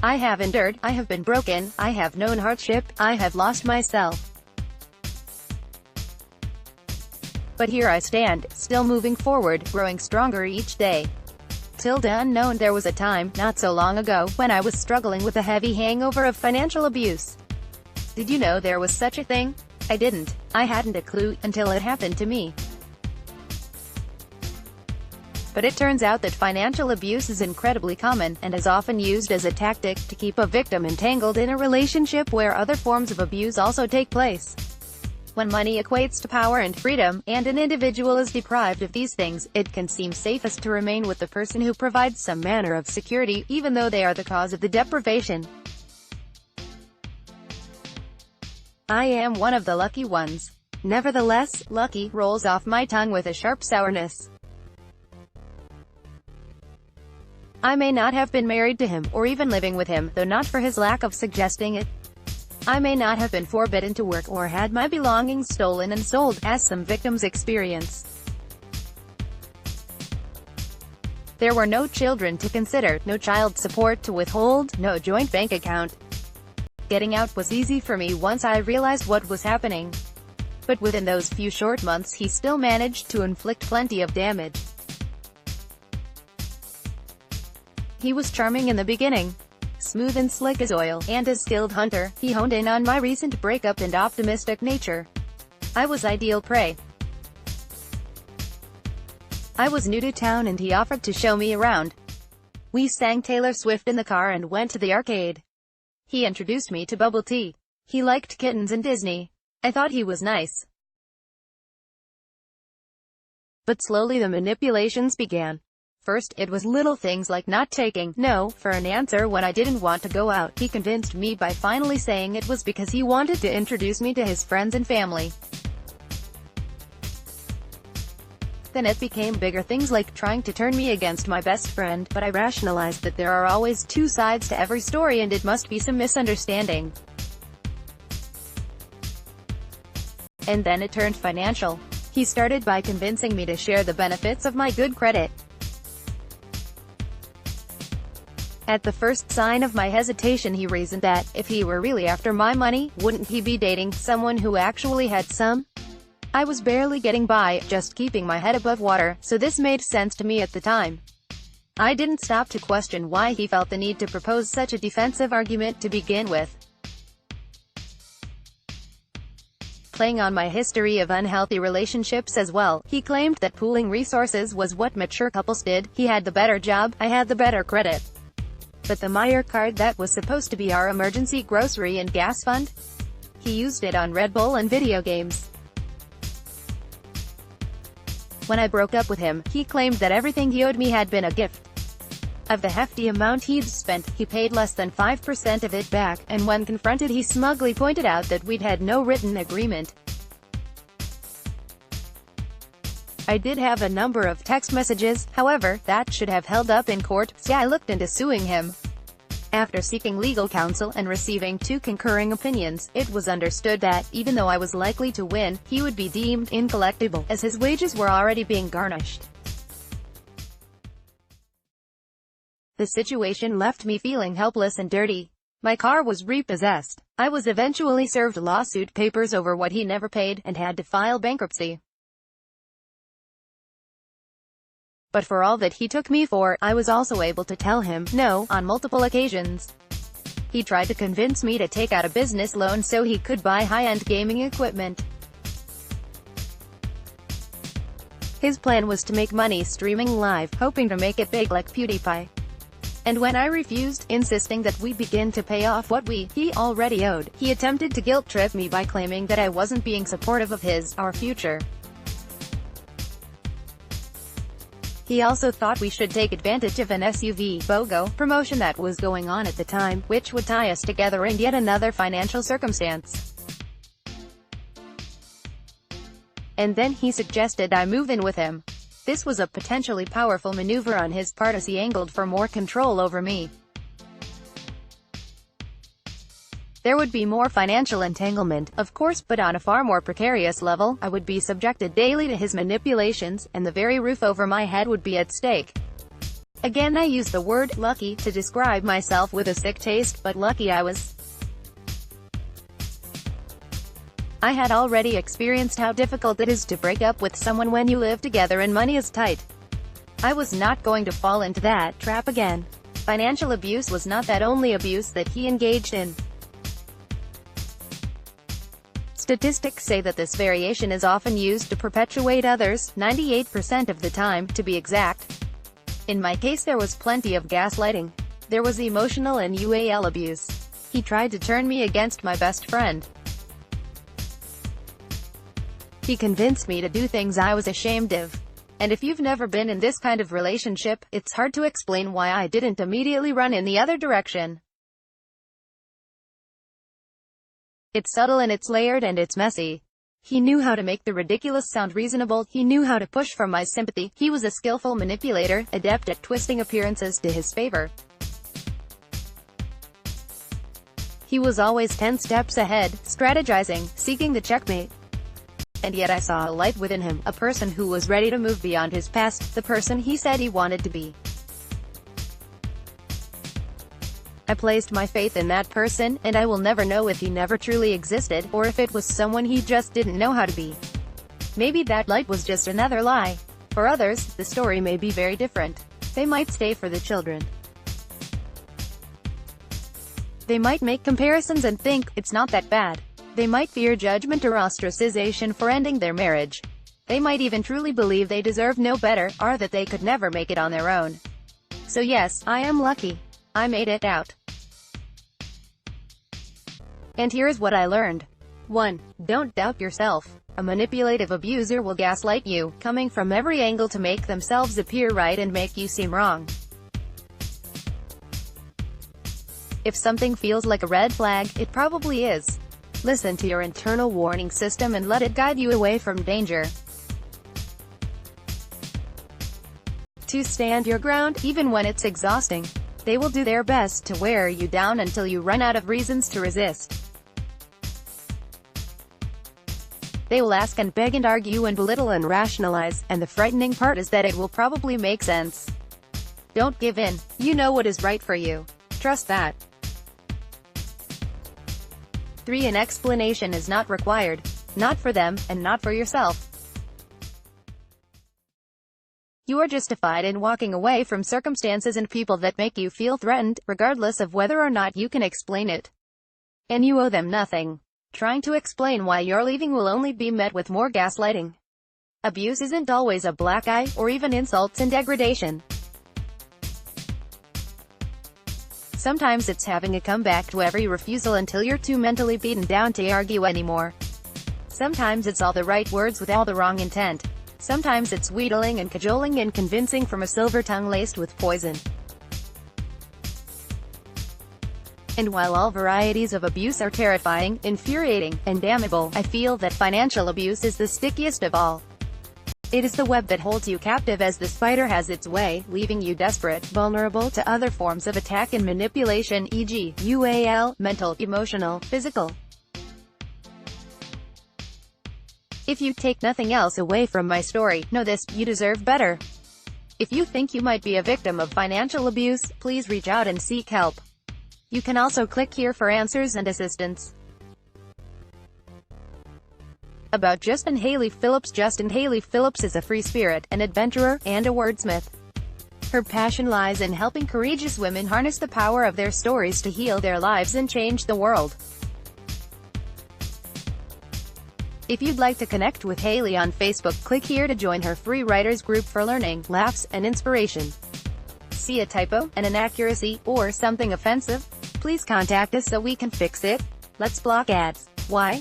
I have endured, I have been broken, I have known hardship, I have lost myself. But here I stand, still moving forward, growing stronger each day. Tilde unknown. There was a time, not so long ago, when I was struggling with a heavy hangover of financial abuse. Did you know there was such a thing? I didn't. I hadn't a clue, until it happened to me. But it turns out that financial abuse is incredibly common, and is often used as a tactic to keep a victim entangled in a relationship where other forms of abuse also take place. When money equates to power and freedom, and an individual is deprived of these things, it can seem safest to remain with the person who provides some manner of security, even though they are the cause of the deprivation. I am one of the lucky ones. Nevertheless, lucky rolls off my tongue with a sharp sourness. I may not have been married to him, or even living with him, though not for his lack of suggesting it. I may not have been forbidden to work or had my belongings stolen and sold, as some victims experience. There were no children to consider, no child support to withhold, no joint bank account. Getting out was easy for me once I realized what was happening. But within those few short months he still managed to inflict plenty of damage. He was charming in the beginning. Smooth and slick as oil, and a skilled hunter, he honed in on my recent breakup and optimistic nature. I was ideal prey. I was new to town and he offered to show me around. We sang Taylor Swift in the car and went to the arcade. He introduced me to bubble tea. He liked kittens and Disney. I thought he was nice. But slowly the manipulations began. First, it was little things like not taking no for an answer when I didn't want to go out. He convinced me by finally saying it was because he wanted to introduce me to his friends and family. Then it became bigger things like trying to turn me against my best friend, but I rationalized that there are always two sides to every story and it must be some misunderstanding. And then it turned financial. He started by convincing me to share the benefits of my good credit. At the first sign of my hesitation he reasoned that, if he were really after my money, wouldn't he be dating someone who actually had some? I was barely getting by, just keeping my head above water, so this made sense to me at the time. I didn't stop to question why he felt the need to propose such a defensive argument to begin with. Playing on my history of unhealthy relationships as well, he claimed that pooling resources was what mature couples did. He had the better job, I had the better credit. But the Meyer card that was supposed to be our emergency grocery and gas fund? He used it on Red Bull and video games. When I broke up with him, he claimed that everything he owed me had been a gift. Of the hefty amount he'd spent, he paid less than 5% of it back, and when confronted he smugly pointed out that we'd had no written agreement. I did have a number of text messages, however, that should have held up in court, so I looked into suing him. After seeking legal counsel and receiving two concurring opinions, it was understood that, even though I was likely to win, he would be deemed incollectible, as his wages were already being garnished. The situation left me feeling helpless and dirty. My car was repossessed. I was eventually served lawsuit papers over what he never paid, and had to file bankruptcy. But for all that he took me for, I was also able to tell him no on multiple occasions. He tried to convince me to take out a business loan so he could buy high-end gaming equipment. His plan was to make money streaming live, hoping to make it big like PewDiePie. And when I refused, insisting that we begin to pay off what he already owed, he attempted to guilt-trip me by claiming that I wasn't being supportive of our future. He also thought we should take advantage of an SUV BOGO promotion that was going on at the time, which would tie us together in yet another financial circumstance. And then he suggested I move in with him. This was a potentially powerful maneuver on his part as he angled for more control over me. There would be more financial entanglement, of course, but on a far more precarious level. I would be subjected daily to his manipulations, and the very roof over my head would be at stake. Again, I use the word lucky to describe myself with a sick taste, but lucky I was. I had already experienced how difficult it is to break up with someone when you live together and money is tight. I was not going to fall into that trap again. Financial abuse was not the only abuse that he engaged in. Statistics say that this variation is often used to perpetuate others, 98% of the time, to be exact. In my case there was plenty of gaslighting. There was emotional and UAL abuse. He tried to turn me against my best friend. He convinced me to do things I was ashamed of. And if you've never been in this kind of relationship, it's hard to explain why I didn't immediately run in the other direction. It's subtle and it's layered and it's messy. He knew how to make the ridiculous sound reasonable, he knew how to push for my sympathy, he was a skillful manipulator, adept at twisting appearances to his favor. He was always 10 steps ahead, strategizing, seeking the checkmate. And yet I saw a light within him, a person who was ready to move beyond his past, the person he said he wanted to be. I placed my faith in that person, and I will never know if he never truly existed, or if it was someone he just didn't know how to be. Maybe that light was just another lie. For others, the story may be very different. They might stay for the children. They might make comparisons and think, it's not that bad. They might fear judgment or ostracization for ending their marriage. They might even truly believe they deserve no better, or that they could never make it on their own. So yes, I am lucky. I made it out. And here's what I learned. 1. Don't doubt yourself. A manipulative abuser will gaslight you, coming from every angle to make themselves appear right and make you seem wrong. If something feels like a red flag, it probably is. Listen to your internal warning system and let it guide you away from danger. 2. Stand your ground, even when it's exhausting. They will do their best to wear you down until you run out of reasons to resist. They will ask and beg and argue and belittle and rationalize, and the frightening part is that it will probably make sense. Don't give in. You know what is right for you. Trust that. 3. An explanation is not required. Not for them, and not for yourself. You are justified in walking away from circumstances and people that make you feel threatened, regardless of whether or not you can explain it. And you owe them nothing. Trying to explain why you're leaving will only be met with more gaslighting. Abuse isn't always a black eye, or even insults and degradation. Sometimes it's having a comeback to every refusal until you're too mentally beaten down to argue anymore. Sometimes it's all the right words with all the wrong intent. Sometimes it's wheedling and cajoling and convincing from a silver tongue laced with poison. And while all varieties of abuse are terrifying, infuriating, and damnable, I feel that financial abuse is the stickiest of all. It is the web that holds you captive as the spider has its way, leaving you desperate, vulnerable to other forms of attack and manipulation, e.g., UAL, mental, emotional, physical. If you take nothing else away from my story, know this: you deserve better. If you think you might be a victim of financial abuse, please reach out and seek help. You can also click here for answers and assistance. About Justin Haley Phillips. Justin Haley Phillips is a free spirit, an adventurer, and a wordsmith. Her passion lies in helping courageous women harness the power of their stories to heal their lives and change the world. If you'd like to connect with Haley on Facebook, click here to join her free writers group for learning, laughs, and inspiration. See a typo, an inaccuracy, or something offensive? Please contact us so we can fix it. Let's block ads. Why?